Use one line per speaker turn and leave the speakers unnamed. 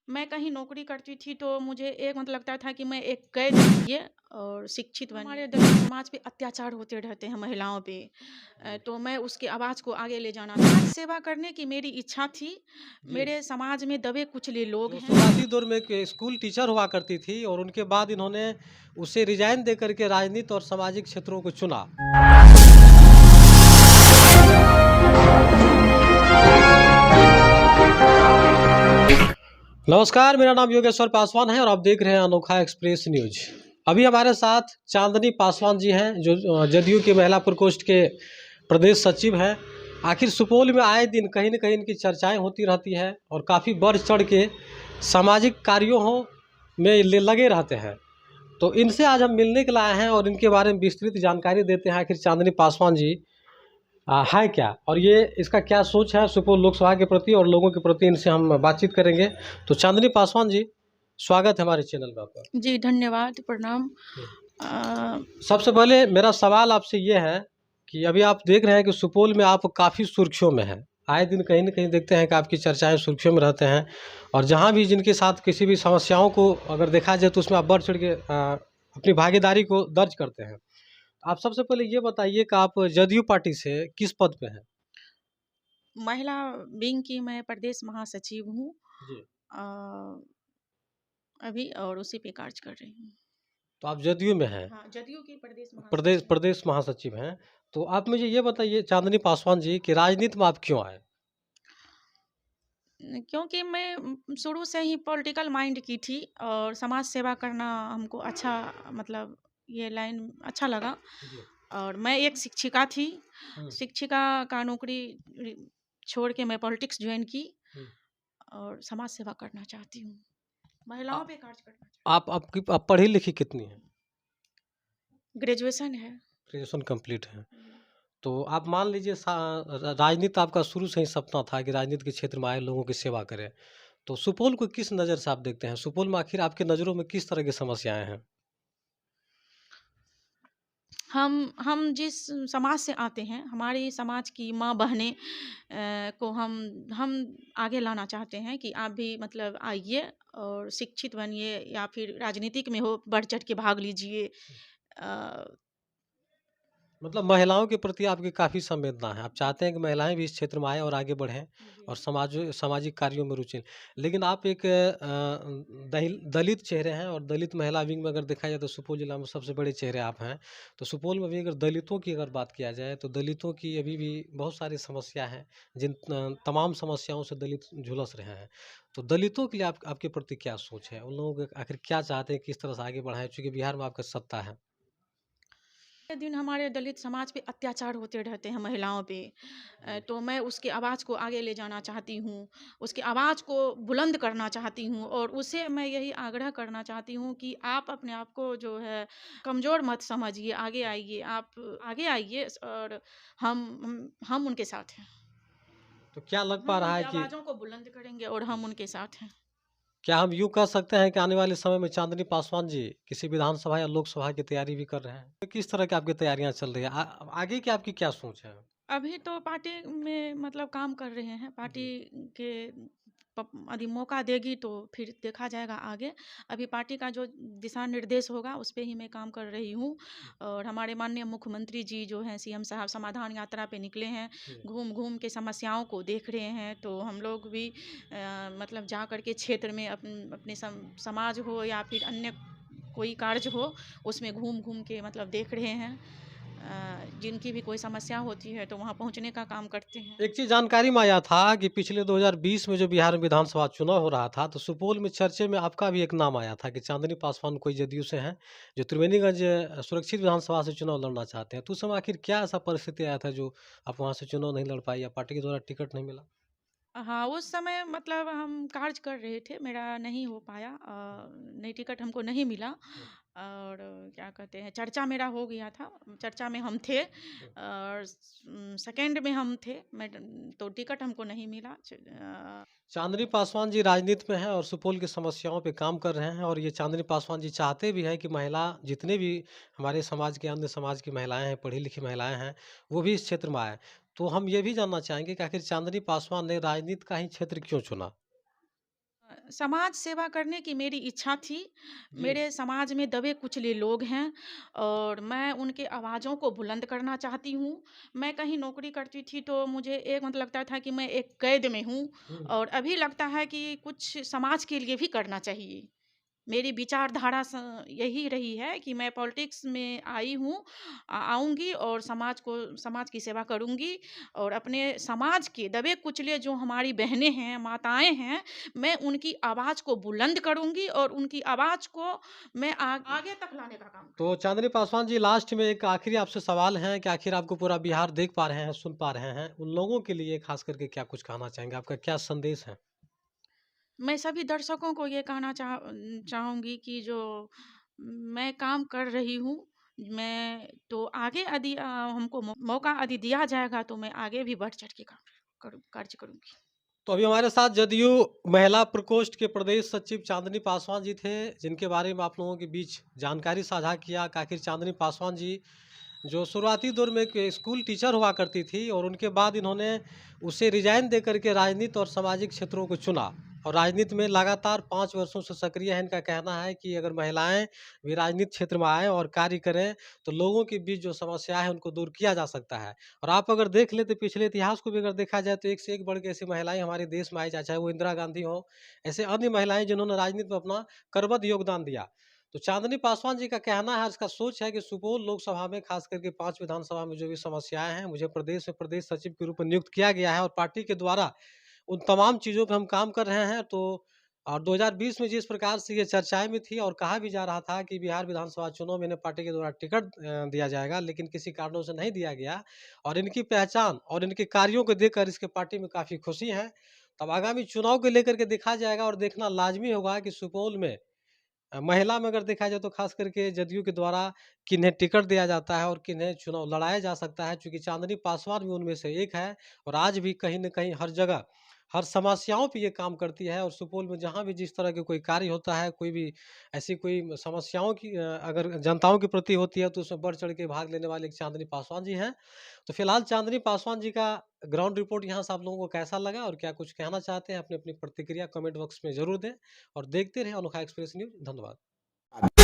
मैं कहीं नौकरी करती थी तो मुझे एक मतलब लगता था कि मैं एक कैद बनिए और शिक्षित बनिए। हमारे दलित समाज पे अत्याचार होते रहते हैं महिलाओं पे। तो मैं उसकी आवाज़ को आगे ले जाना समाज सेवा करने की मेरी इच्छा थी।
जी।
मेरे समाज में दबे कुचले लोग
जो
हैं।
शुरुआती दौर में एक स्कूल टीचर हुआ करती थी और उनके बाद इन्होंने उसे रिजाइन दे करके राजनीति और सामाजिक क्षेत्रों को चुना। नमस्कार, मेरा नाम योगेश्वर पासवान है और आप देख रहे हैं अनोखा एक्सप्रेस न्यूज। अभी हमारे साथ चांदनी पासवान जी हैं जो जदयू की महिला प्रकोष्ठ के प्रदेश सचिव हैं। आखिर सुपौल में आए दिन कहीं न कहीं इनकी चर्चाएं होती रहती है और काफ़ी बढ़ चढ़ के सामाजिक कार्यों में लगे रहते हैं। तो इनसे आज हम मिलने के लिए आए हैं और इनके बारे में विस्तृत जानकारी देते हैं। आखिर चांदनी पासवान जी है क्या और ये इसका क्या सोच है सुपौल लोकसभा के प्रति और लोगों के प्रति, इनसे हम बातचीत करेंगे। तो चांदनी पासवान जी, स्वागत है हमारे चैनल में आपका।
जी, धन्यवाद, प्रणाम।
सबसे पहले मेरा सवाल आपसे ये है कि अभी आप देख रहे हैं कि सुपौल में आप काफ़ी सुर्खियों में हैं। आए दिन कहीं न कहीं देखते हैं कि आपकी चर्चाएँ सुर्खियों में रहते हैं और जहाँ भी जिनके साथ किसी भी समस्याओं को अगर देखा जाए तो उसमें आप बढ़ चढ़ के अपनी भागीदारी को दर्ज करते हैं। आप सबसे पहले ये बताइए कि आप जदयू पार्टी से किस पद पे हैं?
महिला विंग की मैं प्रदेश महासचिव हूँ।
जी।
अ, अभी और उसी पे कार्य कर रही हूँ।
तो आप जदयू में हैं,
हाँ, जदयू की प्रदेश
प्रदेश
महासचिव।
प्रदेश महासचिव हैं। तो आप मुझे ये बताइए चांदनी पासवान जी कि राजनीति में आप क्यों आए?
क्योंकि मैं शुरू से ही पॉलिटिकल माइंड की थी और समाज सेवा करना हमको अच्छा मतलब ये लाइन अच्छा लगा।
जी।
और मैं एक शिक्षिका थी।
हुँ,
शिक्षिका का नौकरी छोड़ के मैं पॉलिटिक्स ज्वाइन की
हुँ।
और समाज सेवा करना चाहती हूँ।
अ,
महिलाओं पे कार्य करना
आप पढ़ी-लिखी कितनी हैं?
चाहती हूँ। ग्रेजुएशन है।
ग्रेजुएशन कंप्लीट है। तो आप मान लीजिए राजनीति आपका शुरू से ही सपना था कि राजनीति के क्षेत्र में आए लोगों की सेवा करें। तो सुपौल को किस नज़र से आप देखते हैं? सुपौल में आखिर आपकी नज़रों में किस तरह की समस्याएँ हैं?
हम जिस समाज से आते हैं, हमारी समाज की माँ बहनें को हम आगे लाना चाहते हैं कि आप भी मतलब आइए और शिक्षित बनिए या फिर राजनीतिक में हो बढ़ चढ़ के भाग लीजिए। अ,
मतलब महिलाओं के प्रति आपकी काफ़ी संवेदना है। आप चाहते हैं कि महिलाएँ भी इस क्षेत्र में आएँ और आगे बढ़ें
जी।
और सामाजिक कार्यों में रुचि लें। लेकिन आप एक दलित चेहरे हैं और दलित महिला विंग में अगर देखा जाए तो सुपौल जिला में सबसे बड़े चेहरे आप हैं। तो सुपौल में भी अगर दलितों की अगर बात किया जाए तो दलितों की अभी भी बहुत सारी समस्या हैं, जिन तमाम समस्याओं से दलित झुलस रहे हैं। तो दलितों के लिए आपके प्रति क्या सोच है? उन लोगों को आखिर क्या चाहते हैं, किस तरह से आगे बढ़ाएँ? चूँकि बिहार में आपका सत्ता है।
ये दिन हमारे दलित समाज पे अत्याचार होते रहते हैं महिलाओं पे। तो मैं उसकी आवाज़ को आगे ले जाना चाहती हूँ, उसकी आवाज़ को बुलंद करना चाहती हूँ और उसे मैं यही आग्रह करना चाहती हूँ कि आप अपने आप को जो है कमज़ोर मत समझिए, आगे आइए, आप आगे आइए और हम उनके साथ हैं।
तो क्या लग पा
हम
रहा
उनकी
है कि
आवाज़ों को बुलंद करेंगे और हम उनके साथ हैं।
क्या हम यूँ कह सकते हैं कि आने वाले समय में चांदनी पासवान जी किसी विधानसभा या लोकसभा की तैयारी भी कर रहे हैं? तो किस तरह की आपकी तैयारियाँ चल रही है? आगे की आपकी क्या सोच है?
अभी तो पार्टी में मतलब काम कर रहे हैं। पार्टी
जी।
के यदि मौका देगी तो फिर देखा जाएगा आगे। अभी पार्टी का जो दिशा निर्देश होगा उस पे ही मैं काम कर रही हूँ। और हमारे माननीय मुख्यमंत्री जी जो हैं सीएम साहब समाधान यात्रा पे निकले हैं।
जी।
घूम-घूम के समस्याओं को देख रहे हैं। तो हम लोग भी मतलब जा कर के क्षेत्र में अपने समाज हो या फिर अन्य कोई कार्य हो उसमें घूम-घूम के मतलब देख रहे हैं। जिनकी भी कोई समस्या होती है तो वहाँ पहुँचने का काम करते हैं।
एक चीज़ जानकारी में आया था कि पिछले 2020 में जो बिहार में विधानसभा चुनाव हो रहा था, तो सुपौल में चर्चे में आपका भी एक नाम आया था कि चांदनी पासवान कोई जदयू से हैं, जो त्रिवेणीगंज सुरक्षित विधानसभा से चुनाव लड़ना चाहते हैं। तो उस समय आखिर क्या ऐसा परिस्थिति आया था जो आप वहाँ से चुनाव नहीं लड़ पाई या पार्टी के द्वारा टिकट नहीं मिला?
हाँ, उस समय मतलब हम कार्य कर रहे थे, मेरा नहीं हो पाया नहीं टिकट हमको नहीं मिला
हुँ,
और क्या कहते हैं चर्चा मेरा हो गया था, चर्चा में हम थे
हुँ।
और सेकंड में हम थे मैं तो टिकट हमको नहीं मिला
चांदनी पासवान जी राजनीति में हैं और सुपौल की समस्याओं पे काम कर रहे हैं और ये चांदनी पासवान जी चाहते भी हैं कि महिला जितने भी हमारे समाज के अन्य समाज की महिलाएं हैं, पढ़ी लिखी महिलाएं हैं, वो भी इस क्षेत्र में आए। तो हम ये भी जानना चाहेंगे कि आखिर चांदनी पासवान ने राजनीति का ही क्षेत्र क्यों चुना?
समाज सेवा करने की मेरी इच्छा थी।
जी।
मेरे समाज में दबे कुचले लोग हैं और मैं उनके आवाज़ों को बुलंद करना चाहती हूँ। मैं कहीं नौकरी करती थी तो मुझे एक मतलब लगता था कि मैं एक कैद में हूँ
हुँ।
और अभी लगता है कि कुछ समाज के लिए भी करना चाहिए। मेरी विचारधारा यही रही है कि मैं पॉलिटिक्स में आई हूँ, आऊँगी और समाज की सेवा करूँगी और अपने समाज के दबे कुचले जो हमारी बहनें हैं, माताएँ हैं, मैं उनकी आवाज़ को बुलंद करूँगी और उनकी आवाज़ को मैं आगे तक लाने का काम
तो चांदनी पासवान जी, लास्ट में एक आखिरी आपसे सवाल है कि आखिर आपको पूरा बिहार देख पा रहे हैं, सुन पा रहे हैं, उन लोगों के लिए खास करके क्या कुछ कहना चाहेंगे? आपका क्या संदेश है?
मैं सभी दर्शकों को ये कहना चाहूँगी कि जो मैं काम कर रही हूँ, मैं तो आगे यदि हमको मौका यदि दिया जाएगा तो मैं आगे भी बढ़-चढ़ के काम कार्य करूँगी।
तो अभी हमारे साथ जदयू महिला प्रकोष्ठ के प्रदेश सचिव चांदनी पासवान जी थे, जिनके बारे में आप लोगों के बीच जानकारी साझा किया कि आखिर चांदनी पासवान जी जो शुरुआती दौर में एक स्कूल टीचर हुआ करती थी और उनके बाद इन्होंने उसे रिजाइन दे करके राजनीति और सामाजिक क्षेत्रों को चुना और राजनीति में लगातार 5 वर्षों से सक्रिय है। इनका कहना है कि अगर महिलाएं भी राजनीति क्षेत्र में आएँ और कार्य करें, तो लोगों के बीच जो समस्या है उनको दूर किया जा सकता है। और आप अगर देख लें तो पिछले इतिहास को भी अगर देखा जाए तो एक से एक बढ़ के ऐसी महिलाएं हमारे देश में आई, चाहे वो इंदिरा गांधी हो, ऐसे अन्य महिलाएं जिन्होंने राजनीति में अपना करबद्ध योगदान दिया। तो चांदनी पासवान जी का कहना है, इसका सोच है कि सुपौल लोकसभा में खास करके 5 विधानसभा में जो भी समस्याएँ हैं, मुझे प्रदेश में प्रदेश सचिव के रूप में नियुक्त किया गया है और पार्टी के द्वारा उन तमाम चीज़ों पे हम काम कर रहे हैं। तो और 2020 में जिस प्रकार से ये चर्चाएँ में थी और कहा भी जा रहा था कि बिहार विधानसभा चुनाव में इन्हें पार्टी के द्वारा टिकट दिया जाएगा, लेकिन किसी कारणों से नहीं दिया गया और इनकी पहचान और इनके कार्यों को देखकर इसके पार्टी में काफ़ी खुशी है। तब आगामी चुनाव को लेकर के देखा जाएगा और देखना लाज़मी होगा कि सुपौल में महिला में अगर देखा जाए तो खास करके जदयू के द्वारा किन्हें टिकट दिया जाता है और किन्हें चुनाव लड़ाया जा सकता है, चूँकि चांदनी पासवान भी उनमें से एक है और आज भी कहीं न कहीं हर जगह, हर समस्याओं पे ये काम करती है और सुपौल में जहाँ भी जिस तरह के कोई कार्य होता है, कोई भी ऐसी कोई समस्याओं की अगर जनताओं के प्रति होती है तो उसमें बढ़-चढ़ के भाग लेने वाले एक चांदनी पासवान जी हैं। तो फिलहाल चांदनी पासवान जी का ग्राउंड रिपोर्ट यहाँ से आप लोगों को कैसा लगा और क्या कुछ कहना चाहते हैं, अपनी-अपनी प्रतिक्रिया कमेंट बॉक्स में ज़रूर दें और देखते रहें अनोखा एक्सप्रेस न्यूज़। धन्यवाद।